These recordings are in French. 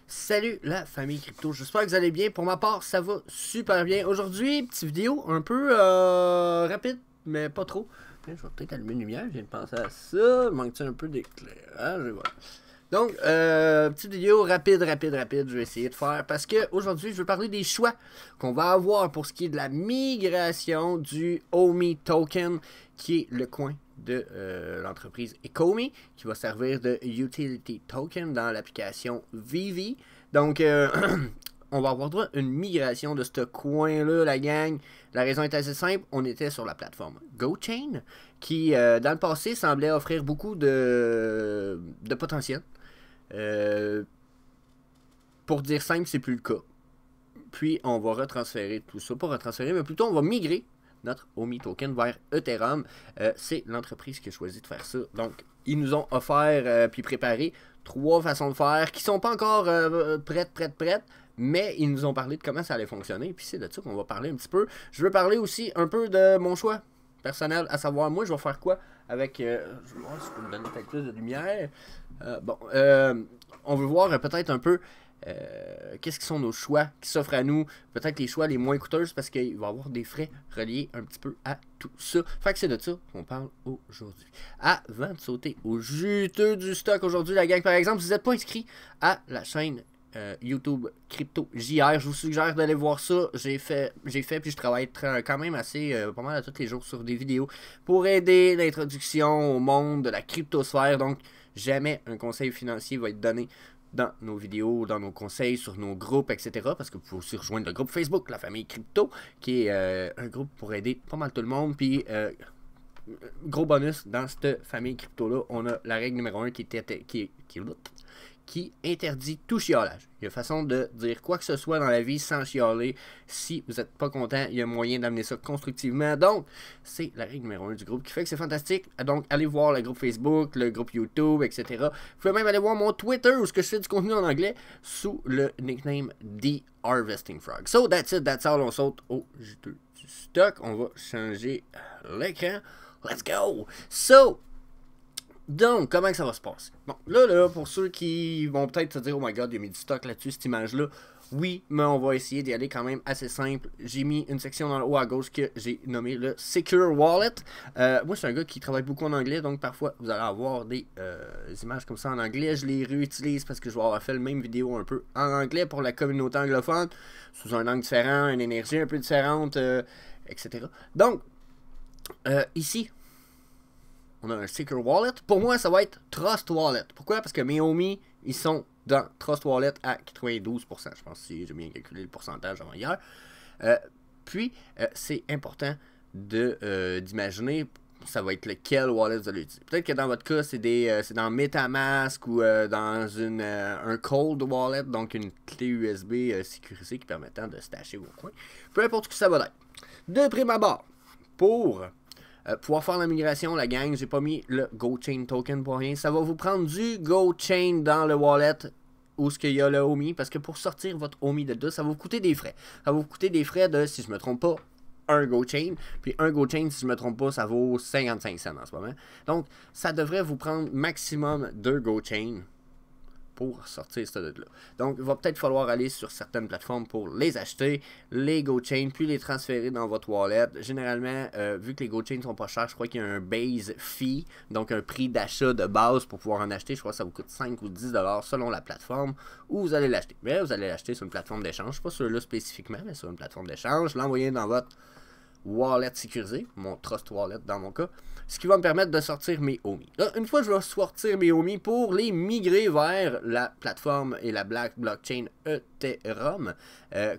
Salut la famille crypto, j'espère que vous allez bien. Pour ma part, ça va super bien. Aujourd'hui, petite vidéo un peu rapide, mais pas trop. Je vais peut-être allumer une lumière, je viens de penser à ça. Manque-t-il un peu d'éclairage? Et voilà. Donc, petite vidéo rapide, je vais essayer de faire parce que aujourd'hui, je veux parler des choix qu'on va avoir pour ce qui est de la migration du OMI token, qui est le coin de l'entreprise Ecomi, qui va servir de utility token dans l'application Vivi. Donc, on va avoir droit à une migration de ce coin-là, la gang. La raison est assez simple, on était sur la plateforme GoChain, qui, dans le passé, semblait offrir beaucoup de potentiel. Pour dire simple, c'est plus le cas. Puis, on va retransférer tout ça. Pas retransférer, mais plutôt, on va migrer notre OMI token vers Ethereum. C'est l'entreprise qui a choisi de faire ça. Donc, ils nous ont offert puis préparé 3 façons de faire qui sont pas encore prêtes, mais ils nous ont parlé de comment ça allait fonctionner. Puis c'est de ça qu'on va parler un petit peu. Je veux parler aussi un peu de mon choix personnel, à savoir, moi, je vais faire quoi avec... je vais voir si je peux me donner peut-être plus de lumière. On veut voir peut-être un peu qu'est-ce qui sont nos choix qui s'offrent à nous, peut-être les choix les moins coûteux parce qu'il va y avoir des frais reliés un petit peu à tout ça. Fait que c'est de ça qu'on parle aujourd'hui. Avant de sauter au juteux du stock aujourd'hui, la gang, par exemple, si vous n'êtes pas inscrit à la chaîne YouTube Crypto JR, je vous suggère d'aller voir ça. J'ai fait puis je travaille quand même assez pas mal à tous les jours sur des vidéos pour aider l'introduction au monde de la cryptosphère. Donc jamais un conseil financier va être donné dans nos vidéos, dans nos conseils, sur nos groupes, etc. Parce que vous pouvez aussi rejoindre le groupe Facebook, la famille crypto, qui est un groupe pour aider pas mal tout le monde. Puis gros bonus, dans cette famille crypto-là, on a la règle numéro 1 qui interdit tout chiolage. Il y a façon de dire quoi que ce soit dans la vie sans chialer. Si vous n'êtes pas content, il y a moyen d'amener ça constructivement. Donc, c'est la règle numéro 1 du groupe qui fait que c'est fantastique. Donc, allez voir le groupe Facebook, le groupe YouTube, etc. Vous pouvez même aller voir mon Twitter où je fais du contenu en anglais sous le nickname The Harvesting Frog. So, that's it, that's all. On saute au juteux du stock. On va changer l'écran. Let's go! So, donc, comment que ça va se passer? Bon, là, pour ceux qui vont peut-être se dire, oh my god, il y a mis du stock là-dessus, cette image-là. Oui, mais on va essayer d'y aller quand même assez simple. J'ai mis une section dans le haut à gauche que j'ai nommé le Secure Wallet. Moi, je suis un gars qui travaille beaucoup en anglais, donc parfois, vous allez avoir des images comme ça en anglais. Je les réutilise parce que je vais avoir fait le même vidéo un peu en anglais pour la communauté anglophone, sous un angle différent, une énergie un peu différente, etc. Donc, ici, on a un Secure Wallet. Pour moi, ça va être Trust Wallet. Pourquoi? Parce que mes OMI, ils sont dans Trust Wallet à 92%. Je pense que j'ai bien calculé le pourcentage avant hier. Puis, c'est important d'imaginer ça va être lequel wallet vous allez utiliser. Peut-être que dans votre cas, c'est dans MetaMask ou dans un cold wallet, donc une clé USB sécurisée qui permettant de stasher au coin. Peu importe ce que ça va être. De prime abord, pour pouvoir faire la migration, la gang, j'ai pas mis le GoChain token pour rien. Ça va vous prendre du GoChain dans le wallet où ce qu'il y a le OMI, parce que pour sortir votre OMI de là, ça va vous coûter des frais. Ça va vous coûter des frais de, si je me trompe pas, un GoChain. Puis un GoChain, si je me trompe pas, ça vaut 55 cents en ce moment. Donc, ça devrait vous prendre maximum 2 GoChain pour sortir ce là. Donc, il va peut-être falloir aller sur certaines plateformes pour les acheter, les GoChain, puis les transférer dans votre wallet. Généralement, vu que les GoChain sont pas chers, je crois qu'il y a un base fee, donc un prix d'achat de base pour pouvoir en acheter. Je crois que ça vous coûte 5 ou 10 $ selon la plateforme où vous allez l'acheter. Mais vous allez l'acheter sur une plateforme d'échange, pas sur là spécifiquement, mais sur une plateforme d'échange. L'envoyer dans votre wallet sécurisé, mon Trust Wallet dans mon cas, ce qui va me permettre de sortir mes OMI. Là, une fois que je vais sortir mes OMI pour les migrer vers la plateforme et la blockchain Ethereum,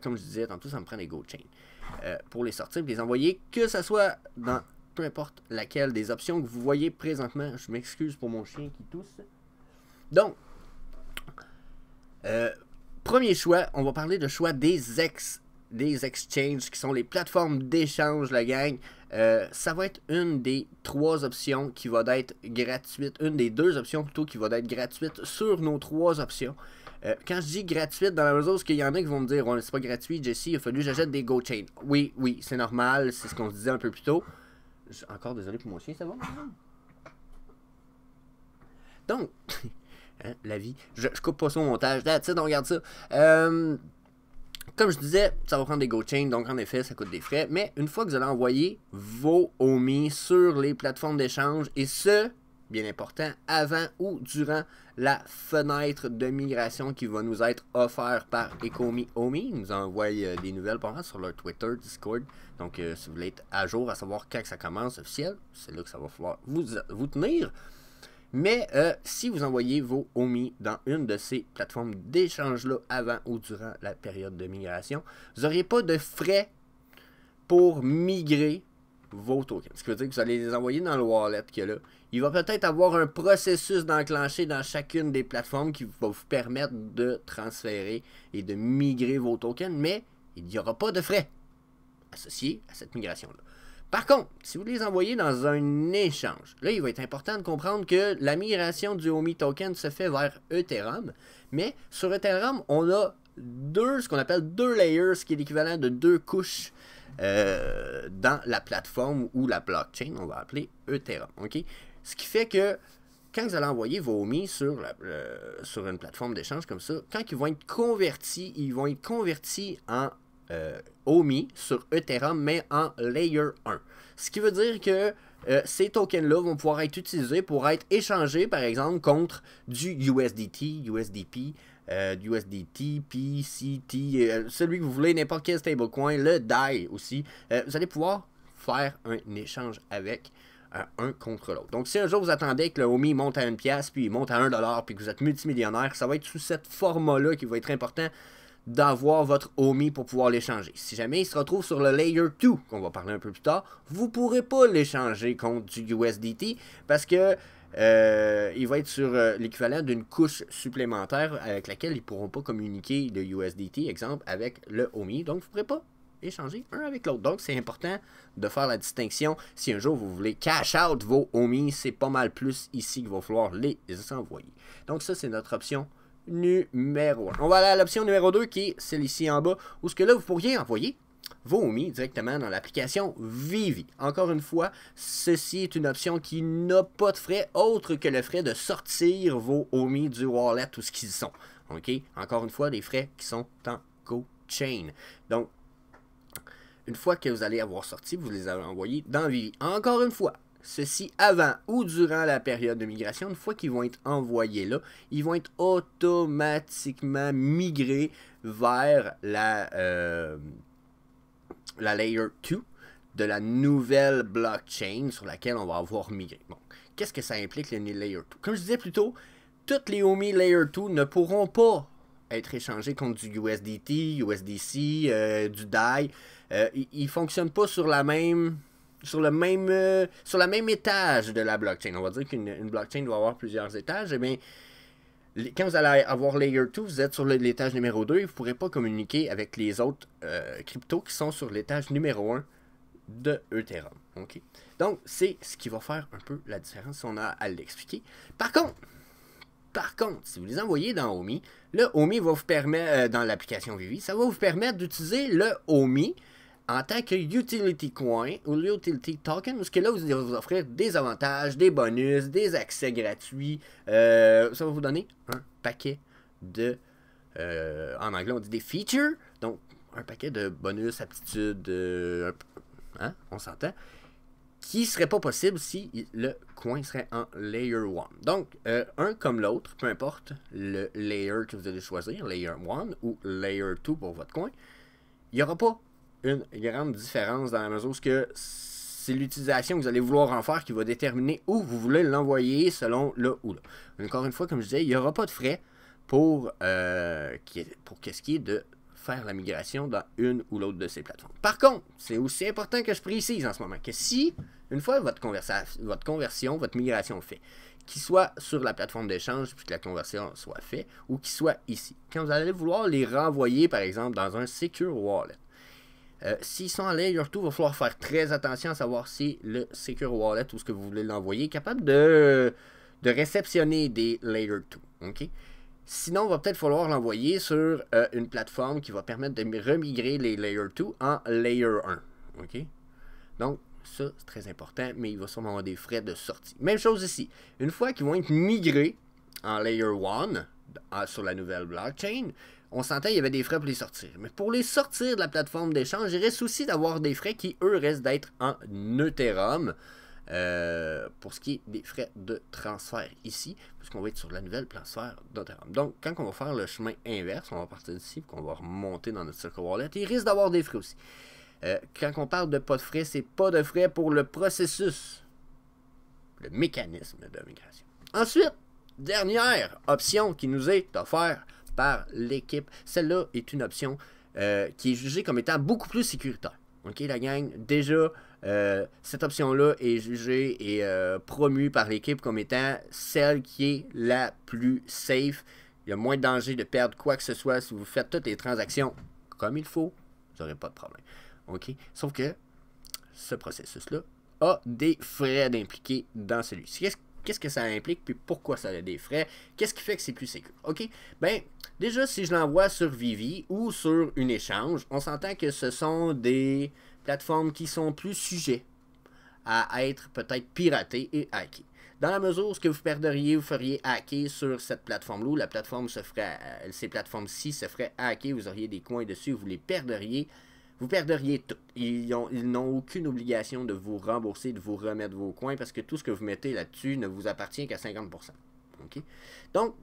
comme je disais tantôt, ça me prend des GoChain. Pour les sortir et les envoyer, que ce soit dans peu importe laquelle des options que vous voyez présentement. Je m'excuse pour mon chien qui tousse. Donc, premier choix, on va parler de choix des exchanges qui sont les plateformes d'échange, la gang. Ça va être une des 3 options qui va être gratuite, une des 2 options plutôt qui va être gratuite sur nos 3 options. Quand je dis gratuite, dans la mesure où il y en a qui vont me dire ouais, c'est pas gratuit, Jesse, il a fallu que j'achète des GoChain. Oui, c'est normal, c'est ce qu'on se disait un peu plus tôt. Encore désolé pour mon chien, ça va? Donc, Hein, la vie. Je coupe pas ça au montage. That's it, on regarde ça. Comme je disais, ça va prendre des GoChain, donc en effet, ça coûte des frais. Mais une fois que vous allez envoyer vos OMI sur les plateformes d'échange, et ce, bien important, avant ou durant la fenêtre de migration qui va nous être offerte par Ecomi Omi. Ils nous envoient des nouvelles par sur leur Twitter, Discord. Donc, si vous voulez être à jour à savoir quand ça commence officiel, c'est là que ça va falloir vous tenir. Mais si vous envoyez vos OMI dans une de ces plateformes d'échange-là avant ou durant la période de migration, vous n'auriez pas de frais pour migrer vos tokens. Ce qui veut dire que vous allez les envoyer dans le wallet qu'il y a là. Il va peut-être avoir un processus d'enclencher dans chacune des plateformes qui va vous permettre de transférer et de migrer vos tokens, mais il n'y aura pas de frais associés à cette migration-là. Par contre, si vous les envoyez dans un échange, là, il va être important de comprendre que la migration du OMI token se fait vers Ethereum, mais sur Ethereum, on a ce qu'on appelle deux layers, ce qui est l'équivalent de deux couches dans la plateforme ou la blockchain, on va appeler Ethereum. Okay? Ce qui fait que quand vous allez envoyer vos OMI sur une plateforme d'échange comme ça, quand ils vont être convertis en OMI sur Ethereum, mais en Layer 1. Ce qui veut dire que ces tokens-là vont pouvoir être utilisés pour être échangés, par exemple, contre du USDT, USDP, USDT, PCT, celui que vous voulez, n'importe quel stablecoin, le DAI aussi. Vous allez pouvoir faire un échange avec un contre l'autre. Donc, si un jour vous attendez que le OMI monte à 1$, puis il monte à 1$, puis que vous êtes multimillionnaire, ça va être sous cette format-là qui va être important d'avoir votre OMI pour pouvoir l'échanger. Si jamais il se retrouve sur le Layer 2, qu'on va parler un peu plus tard, vous ne pourrez pas l'échanger contre du USDT parce que il va être sur l'équivalent d'une couche supplémentaire avec laquelle ils ne pourront pas communiquer le USDT, exemple, avec le OMI. Donc, vous ne pourrez pas échanger un avec l'autre. Donc, c'est important de faire la distinction. Si un jour vous voulez cash out vos OMI, c'est pas mal plus ici qu'il va falloir les envoyer. Donc, ça, c'est notre option numéro 1. On va aller à l'option numéro 2 qui est celle ici en bas, où ce que là, vous pourriez envoyer vos OMI directement dans l'application Vivi. Encore une fois, ceci est une option qui n'a pas de frais autre que le frais de sortir vos OMI du wallet, tout ce qu'ils sont. OK? Encore une fois, des frais qui sont en GoChain. Donc, une fois que vous allez avoir sorti, vous les avez envoyés dans Vivi. Encore une fois, ceci avant ou durant la période de migration, une fois qu'ils vont être envoyés là, ils vont être automatiquement migrés vers la Layer 2 de la nouvelle blockchain sur laquelle on va avoir migré. Bon, qu'est-ce que ça implique les Layer 2? Comme je disais plus tôt, toutes les OMI Layer 2 ne pourront pas être échangées contre du USDT, USDC, du DAI. Ils ne fonctionnent pas sur la même étage de la blockchain. On va dire qu'une blockchain doit avoir plusieurs étages. Eh bien, quand vous allez avoir Layer 2, vous êtes sur l'étage numéro 2 et vous ne pourrez pas communiquer avec les autres cryptos qui sont sur l'étage numéro 1 de Ethereum. Okay? Donc, c'est ce qui va faire un peu la différence si on a à l'expliquer. Par contre, si vous les envoyez dans OMI, le OMI va vous permettre, dans l'application Vivi, ça va vous permettre d'utiliser le OMI en tant que utility coin ou utility token, parce que là, vous allez vous offrir des avantages, des bonus, des accès gratuits. Ça va vous donner un paquet de, en anglais, on dit des features, donc un paquet de bonus, aptitudes, on s'entend, qui ne serait pas possible si le coin serait en Layer 1. Donc, un comme l'autre, peu importe le layer que vous allez choisir, Layer 1 ou Layer 2 pour votre coin, il n'y aura pas une grande différence dans la mesure où c'est l'utilisation que vous allez vouloir en faire qui va déterminer où vous voulez l'envoyer selon là ou là. Encore une fois, comme je disais, il n'y aura pas de frais pour qu'est-ce qui est de faire la migration dans une ou l'autre de ces plateformes. Par contre, c'est aussi important que je précise en ce moment que si, une fois votre conversion, votre migration fait, qu'il soit sur la plateforme d'échange puis que la conversion soit faite, ou qu'il soit ici, quand vous allez vouloir les renvoyer, par exemple, dans un Secure Wallet, s'ils sont en Layer 2, il va falloir faire très attention à savoir si le Secure Wallet ou ce que vous voulez l'envoyer est capable de réceptionner des Layer 2. Okay? Sinon, il va peut-être falloir l'envoyer sur une plateforme qui va permettre de remigrer les Layer 2 en Layer 1. Okay? Donc, ça, c'est très important, mais il va sûrement avoir des frais de sortie. Même chose ici. Une fois qu'ils vont être migrés en Layer 1 sur la nouvelle blockchain, on s'entend, il y avait des frais pour les sortir. Mais pour les sortir de la plateforme d'échange, il risque aussi d'avoir des frais qui, eux, restent d'être en Ethereum. Pour ce qui est des frais de transfert ici, puisqu'on va être sur la nouvelle transfert d'Ethereum. Donc, quand on va faire le chemin inverse, on va partir d'ici, qu'on va remonter dans notre Circle Wallet, il risque d'avoir des frais aussi. Quand on parle de pas de frais, c'est pas de frais pour le processus, le mécanisme de migration. Ensuite, dernière option qui nous est offerte par l'équipe. Celle-là est une option qui est jugée comme étant beaucoup plus sécuritaire. OK, la gang, déjà, cette option-là est jugée et promue par l'équipe comme étant celle qui est la plus safe. Il y a moins de danger de perdre quoi que ce soit si vous faites toutes les transactions comme il faut. Vous n'aurez pas de problème. OK? Sauf que ce processus-là a des frais d'impliquer dans celui-ci. Qu'est-ce que ça implique, puis pourquoi ça a des frais? Qu'est-ce qui fait que c'est plus sécur? OK? Ben, déjà, si je l'envoie sur Vivi ou sur une échange, on s'entend que ce sont des plateformes qui sont plus sujets à être peut-être piratées et hackées. Dans la mesure où ce que vous perdriez, vous feriez hacker sur cette plateforme-là, où la plateforme se ferait, ces plateformes-ci se feraient hacker, vous auriez des coins dessus, vous les perdriez. Vous perdriez tout. Ils n'ont aucune obligation de vous rembourser, de vous remettre vos coins, parce que tout ce que vous mettez là-dessus ne vous appartient qu'à 50%. Okay? Donc,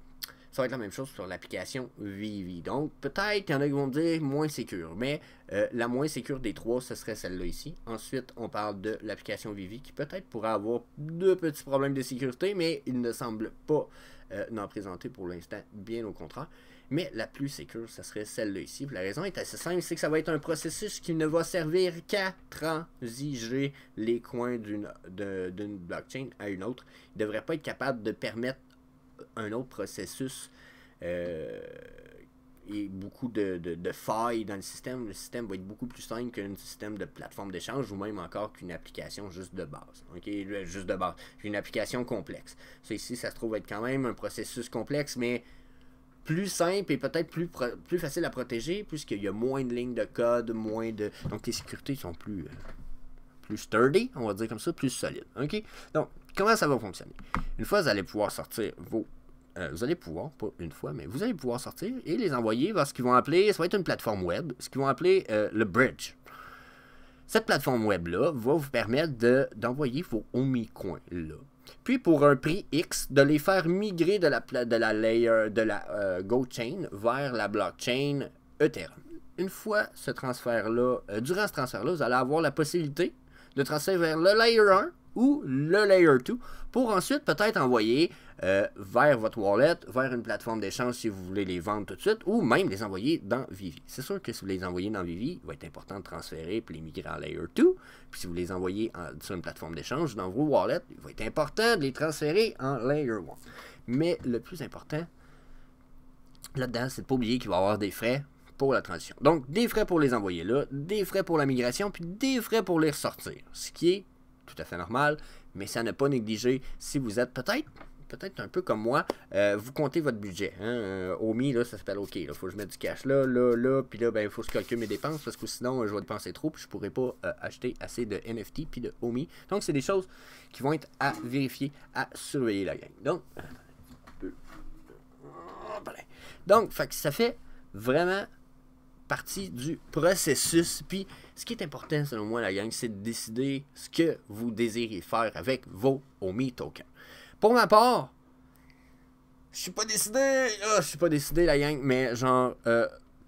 ça va être la même chose sur l'application Vivi. Donc, peut-être qu'il y en a qui vont dire moins sécure, mais la moins sécure des trois, ce serait celle-là ici. Ensuite, on parle de l'application Vivi, qui peut-être pourrait avoir de petits problèmes de sécurité, mais il ne semble pas n'en présenter pour l'instant, bien au contraire. Mais la plus sécure, ce serait celle-là ici. La raison est assez simple, c'est que ça va être un processus qui ne va servir qu'à transiger les coins d'une blockchain à une autre. Il ne devrait pas être capable de permettre un autre processus et beaucoup de failles dans le système. Le système va être beaucoup plus simple qu'un système de plateforme d'échange ou même encore qu'une application juste de base. Okay? Juste de base. Une application complexe. Ça ici, ça se trouve être quand même un processus complexe, mais plus simple et peut-être plus facile à protéger puisqu'il y a moins de lignes de code, moins de... Donc les sécurités sont plus sturdy, on va dire comme ça, plus solides. OK? Donc, comment ça va fonctionner? Une fois, vous allez pouvoir sortir vos... vous allez pouvoir, pas une fois, mais vous allez pouvoir sortir et les envoyer vers ce qu'ils vont appeler, ça va être une plateforme web, ce qu'ils vont appeler le bridge. Cette plateforme web-là va vous permettre d'envoyer vos OmiCoins là. Puis pour un prix X, de les faire migrer de la GoChain vers la blockchain Ethereum. Une fois ce transfert-là, durant ce transfert-là, vous allez avoir la possibilité de transférer vers le Layer 1 ou le Layer 2 pour ensuite peut-être envoyer vers votre wallet, vers une plateforme d'échange si vous voulez les vendre tout de suite ou même les envoyer dans Vivi. C'est sûr que si vous les envoyez dans Vivi, il va être important de transférer puis les migrer en Layer 2. Puis si vous les envoyez sur une plateforme d'échange dans vos wallets, il va être important de les transférer en Layer 1. Mais le plus important là-dedans, c'est de ne pas oublier qu'il va y avoir des frais pour la transition. Donc, des frais pour les envoyer là, des frais pour la migration, puis des frais pour les ressortir. Ce qui est tout à fait normal, mais ça n'a pas négligé si vous êtes peut-être un peu comme moi, vous comptez votre budget. Hein? Omi, là, ça s'appelle OK. Il faut que je mette du cash là, puis là, il faut que je calcule mes dépenses parce que sinon, je vais dépenser trop, puis je ne pourrai pas acheter assez de NFT puis de Omi. Donc, c'est des choses qui vont être à vérifier, à surveiller la gang. Donc, ça fait vraiment partie du processus. Puis, ce qui est important, selon moi, la gang, c'est de décider ce que vous désirez faire avec vos Omi tokens. Pour ma part, je suis pas décidé. Je suis pas décidé, la gang, mais genre,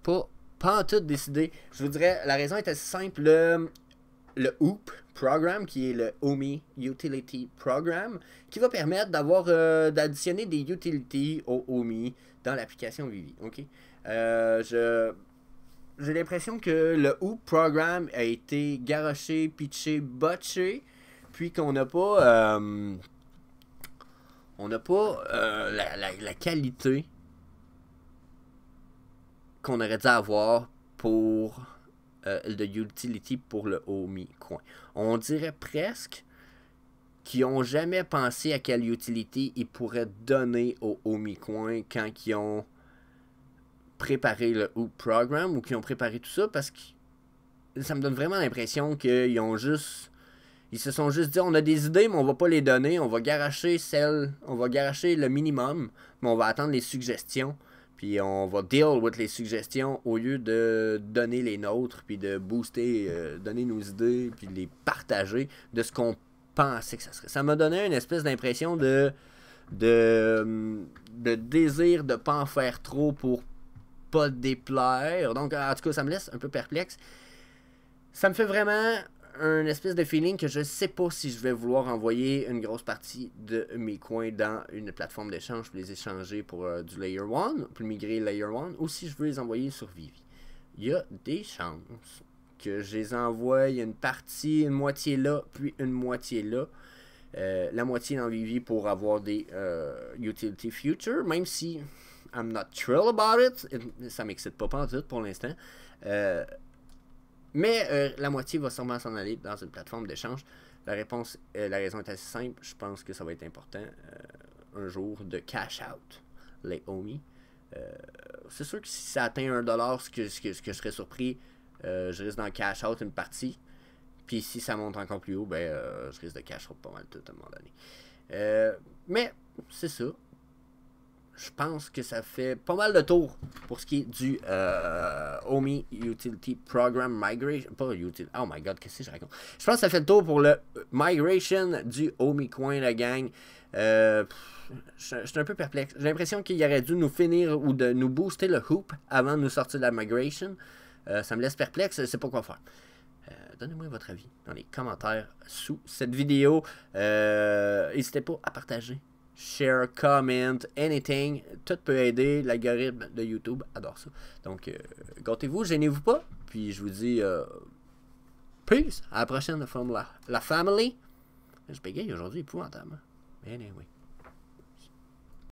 pas en tout décidé. Je vous dirais, la raison est assez simple. Le OOP Program, qui est le Omi Utility Program, qui va permettre d'additionner des utilities au Omi dans l'application Vivi. OK? J'ai l'impression que le OOP Program a été garoché, pitché, botché, puis qu'on n'a pas... la qualité qu'on aurait dû avoir pour le utility pour le OmiCoin. On dirait presque qu'ils n'ont jamais pensé à quelle utility ils pourraient donner au OmiCoin quand ils ont préparé le OOP Program ou qu'ils ont préparé tout ça, parce que ça me donne vraiment l'impression qu'ils ont juste... Ils se sont juste dit, on a des idées, mais on va pas les donner. On va garocher le minimum. mais on va attendre les suggestions. Puis on va deal with les suggestions au lieu de donner les nôtres, puis de booster, donner nos idées, puis de les partager de ce qu'on pensait que ça serait. Ça m'a donné une espèce d'impression de désir de pas en faire trop pour pas déplaire. Donc, en tout cas, ça me laisse un peu perplexe. Ça me fait vraiment un espèce de feeling que je sais pas si je vais vouloir envoyer une grosse partie de mes coins dans une plateforme d'échange pour les échanger pour du Layer 1, pour migrer Layer 1, ou si je veux les envoyer sur Vivi. Il y a des chances que je les envoie, il y a une partie, une moitié là, puis une moitié là. La moitié dans Vivi pour avoir des utility future, même si I'm not thrilled about it, ça m'excite pas en tout pour l'instant. Mais la moitié va sûrement s'en aller dans une plateforme d'échange. La raison est assez simple. Je pense que ça va être important un jour de cash out les Omi. C'est sûr que si ça atteint 1$, ce que je serais surpris, je risque d'en cash out une partie. Puis si ça monte encore plus haut, ben je risque de cash out pas mal tout à un moment donné. Mais c'est ça. Je pense que ça fait pas mal de tours pour ce qui est du Omi Utility Program Migration. Pas Utility. Oh my god, qu'est-ce que je raconte? Je pense que ça fait le tour pour le Migration du Omi Coin, la gang. Je suis un peu perplexe. J'ai l'impression qu'il aurait dû nous finir ou de nous booster le hoop avant de nous sortir de la migration. Ça me laisse perplexe, je ne sais pas quoi faire. Donnez-moi votre avis dans les commentaires sous cette vidéo. N'hésitez pas à partager. Share, comment, anything, tout peut aider. L'algorithme de YouTube adore ça. Donc, gâtez-vous, gênez-vous pas. Puis, je vous dis peace. À la prochaine, la family. Je bégaye aujourd'hui, épouvantable. Anyway.